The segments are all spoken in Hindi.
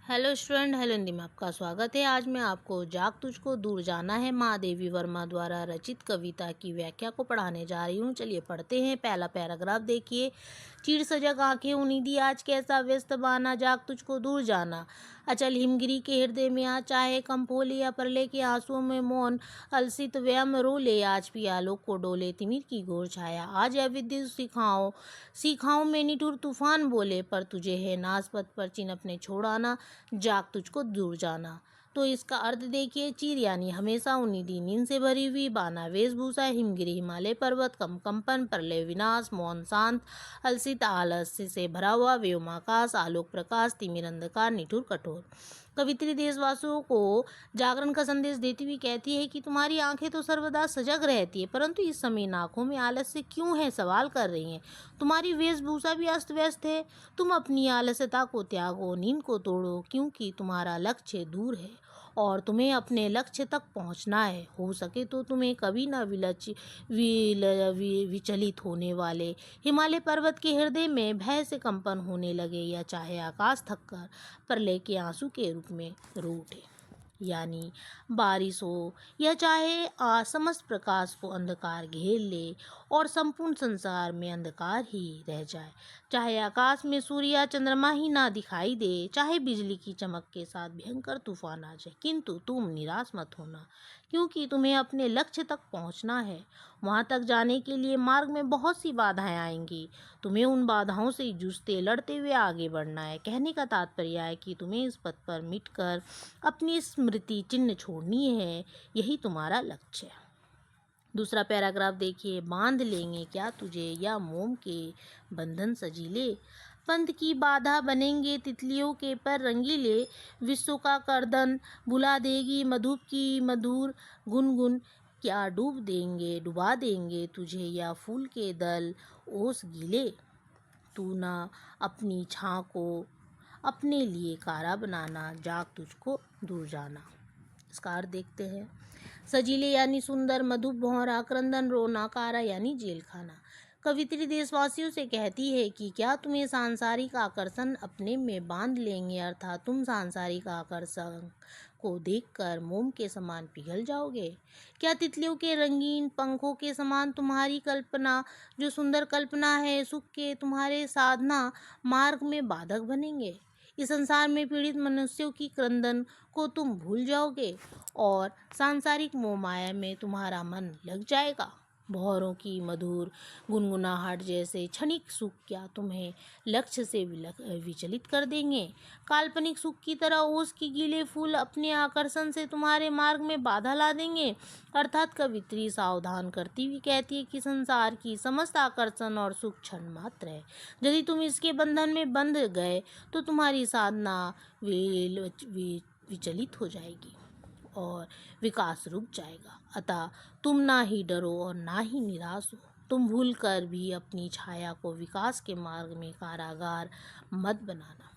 हेलो स्टूडेंट, हेलो हिंदी में आपका स्वागत है। आज मैं आपको जाग तुझको दूर जाना है महादेवी वर्मा द्वारा रचित कविता की व्याख्या को पढ़ाने जा रही हूँ। चलिए पढ़ते हैं। पहला पैराग्राफ देखिए। चीर सजग आंखें उन्नीदी आज कैसा व्यस्त बाना, जाग तुझको दूर जाना। अचल हिमगिरी के हृदय में आ चाहे कंपोले या प्रलय के आंसुओं में मौन अलसित व्यम रोले, आज भी आलोक को डोले तिमिर की घोर छाया। आज अविद्युत सीखाओं में निठुर तूफान बोले, पर तुझे है नाज पथ पर चिन्ह अपने छोड़ाना, जाग तुझको दूर जाना। तो इसका अर्थ देखिए। चीर यानी हमेशा उन्नीदी नींद से भरी हुई, बाना वेशभूषा, हिमगिरी हिमालय पर्वत, कंपन, प्रलय विनाश, मौन शांत, अलसित आलस्य से भरा हुआ, व्योमाकाश, आलोक प्रकाश, तिमिर अंधकार, निठुर कठोर। कवित्री देशवासियों को जागरण का संदेश देती हुई कहती है कि तुम्हारी आंखें तो सर्वदा सजग रहती है, परंतु इस समय इन आंखों में आलस्य क्यों है, सवाल कर रही हैं। तुम्हारी वेशभूषा भी अस्त व्यस्त है। तुम अपनी आलस्यता को त्यागो, नींद को तोड़ो, क्योंकि तुम्हारा लक्ष्य दूर है और तुम्हें अपने लक्ष्य तक पहुंचना है। हो सके तो तुम्हें कभी न विचलित होने वाले हिमालय पर्वत के हृदय में भय से कंपन होने लगे, या चाहे आकाश थककर प्रलय के आंसू के रूप में रो उठे, यानी बारिश हो, या चाहे समस्त प्रकाश को अंधकार घेर ले और संपूर्ण संसार में अंधकार ही रह जाए, चाहे आकाश में सूर्य या चंद्रमा ही ना दिखाई दे, चाहे बिजली की चमक के साथ भयंकर तूफान आ जाए, किंतु तुम निराश मत होना, क्योंकि तुम्हें अपने लक्ष्य तक पहुंचना है। वहां तक जाने के लिए मार्ग में बहुत सी बाधाएं आएंगी। तुम्हें उन बाधाओं से जूझते लड़ते हुए आगे बढ़ना है। कहने का तात्पर्य है कि तुम्हें इस पथ पर मिटकर अपनी स्मृति चिन्ह छोड़नी है। यही तुम्हारा लक्ष्य है। दूसरा पैराग्राफ देखिए। बांध लेंगे क्या तुझे या मोम के बंधन सजीले, पंथ की बाधा बनेंगे तितलियों के पर रंगीले, विश्व का कर्दन भुला देगी मधुप की मधुर गुनगुन, क्या डुबा देंगे तुझे या फूल के दल ओस गीले, तू ना अपनी छाँ को अपने लिए कारा बनाना, जाग तुझको दूर जाना। इसका अर्थ देखते हैं। सजीले यानी सुंदर, मधुप भौरा, क्रंदन रोना, कारा यानी जेल खाना। कवित्री देशवासियों से कहती है कि क्या तुम्हें सांसारिक आकर्षण अपने में बांध लेंगे, अर्थात तुम सांसारिक आकर्षण को देखकर मोम के समान पिघल जाओगे। क्या तितलियों के रंगीन पंखों के समान तुम्हारी कल्पना, जो सुंदर कल्पना है, सुख के तुम्हारे साधना मार्ग में बाधक बनेंगे। इस संसार में पीड़ित मनुष्यों की क्रंदन को तुम भूल जाओगे और सांसारिक मोह माया में तुम्हारा मन लग जाएगा। भौरों की मधुर गुनगुनाहट जैसे क्षणिक सुख क्या तुम्हें लक्ष्य से विचलित कर देंगे। काल्पनिक सुख की तरह ओस की गीले फूल अपने आकर्षण से तुम्हारे मार्ग में बाधा ला देंगे। अर्थात कवित्री सावधान करती हुई कहती है कि संसार की समस्त आकर्षण और सुख क्षण मात्र है। यदि तुम इसके बंधन में बंध गए तो तुम्हारी साधना विचलित हो जाएगी और विकास रुक जाएगा। अतः तुम ना ही डरो और ना ही निराश हो। तुम भूल कर भी अपनी छाया को विकास के मार्ग में कारागार मत बनाना।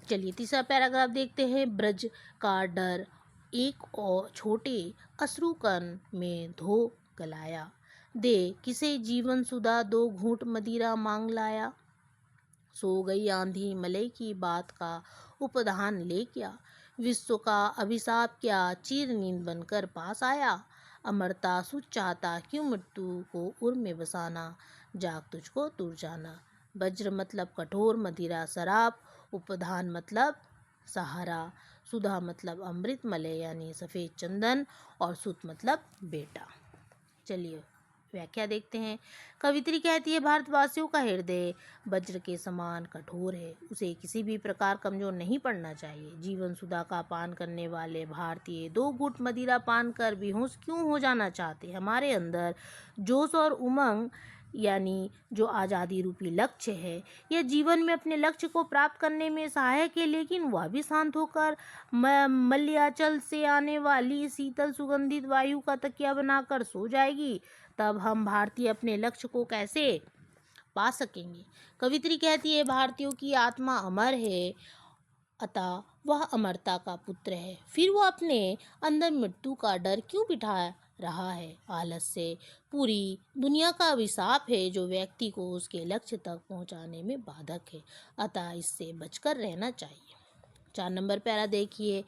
चलिए तीसरा पैराग्राफ देखते हैं। ब्रज का डर एक और छोटे अश्रुकण में धो गलाया, दे किसे जीवन सुधा दो घूंट मदिरा मांग लाया। सो गई आंधी मलय की बात का उपधान ले क्या, विश्व का अभिशाप क्या चीर नींद बनकर पास आया। अमरता सुच चाहता क्यों मृत्यु को उर में बसाना, जाग तुझको दूर जाना। वज्र मतलब कठोर, मदिरा शराब, उपधान मतलब सहारा, सुधा मतलब अमृत, मलय यानी सफ़ेद चंदन और सुत मतलब बेटा। चलिए व्याख्या देखते हैं। कवित्री कहती है भारतवासियों का हृदय वज्र के समान कठोर है, उसे किसी भी प्रकार कमजोर नहीं पड़ना चाहिए। जीवन सुधा का पान करने वाले भारतीय दो घूंट मदिरा पान कर बेहोश क्यों हो जाना चाहते। हमारे अंदर जोश और उमंग यानी जो आज़ादी रूपी लक्ष्य है, यह जीवन में अपने लक्ष्य को प्राप्त करने में सहायक है, लेकिन वह भी शांत होकर मलयाचल से आने वाली शीतल सुगंधित वायु का तकिया बनाकर सो जाएगी। तब हम भारतीय अपने लक्ष्य को कैसे पा सकेंगे। कवित्री कहती है भारतीयों की आत्मा अमर है, अतः वह अमरता का पुत्र है, फिर वह अपने अंदर मृत्यु का डर क्यों बिठा रहा है। आलस्य पूरी दुनिया का अभिशाप है जो व्यक्ति को उसके लक्ष्य तक पहुंचाने में बाधक है, अतः इससे बचकर रहना चाहिए। 4 नंबर पैरा देखिए।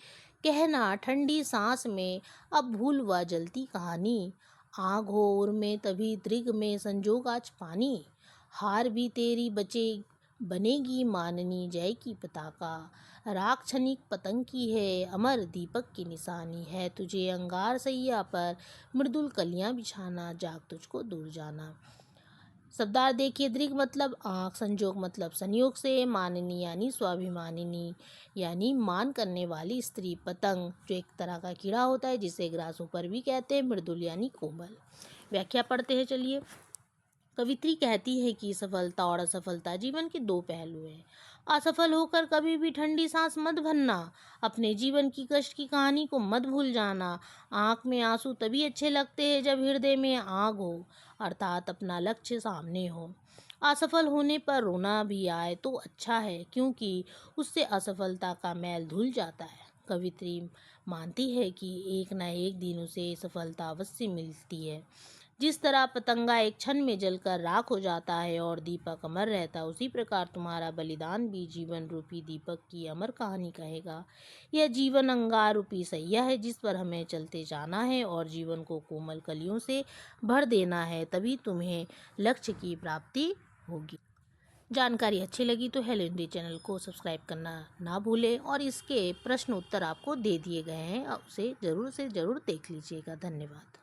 कहना ठंडी सांस में अब भूल व जलती कहानी, आग हो उर में तभी दृग में संजोग आज पानी, हार भी तेरी बचे बनेगी माननी जय की पताका, राख क्षणिक पतंग की है अमर दीपक की निशानी, है तुझे अंगार सैया पर मृदुल कलियां बिछाना, जाग तुझको दूर जाना। शब्दार्थ देखिए। दृग मतलब आँख, संजोग मतलब संयोग से, माननी यानी स्वाभिमानिनी यानी मान करने वाली स्त्री, पतंग जो एक तरह का कीड़ा होता है जिसे ग्रासहोपर भी कहते हैं, मृदुल यानी कोमल। व्याख्या पढ़ते हैं चलिए। कवित्री कहती है कि सफलता और असफलता जीवन के दो पहलू हैं। असफल होकर कभी भी ठंडी सांस मत भरना, अपने जीवन की कष्ट की कहानी को मत भूल जाना। आँख में आंसू तभी अच्छे लगते हैं जब हृदय में आग हो, अर्थात अपना लक्ष्य सामने हो। असफल होने पर रोना भी आए तो अच्छा है, क्योंकि उससे असफलता का मैल धुल जाता है। कवित्री मानती है कि एक न एक दिन उसे सफलता अवश्य मिलती है। जिस तरह पतंगा एक क्षण में जलकर राख हो जाता है और दीपक अमर रहता है, उसी प्रकार तुम्हारा बलिदान भी जीवन रूपी दीपक की अमर कहानी कहेगा। यह जीवन अंगार रूपी सैया है जिस पर हमें चलते जाना है और जीवन को कोमल कलियों से भर देना है, तभी तुम्हें लक्ष्य की प्राप्ति होगी। जानकारी अच्छी लगी तो हेलो हिंदी चैनल को सब्सक्राइब करना ना भूलें और इसके प्रश्न उत्तर आपको दे दिए गए हैं, उसे ज़रूर से ज़रूर देख लीजिएगा। धन्यवाद।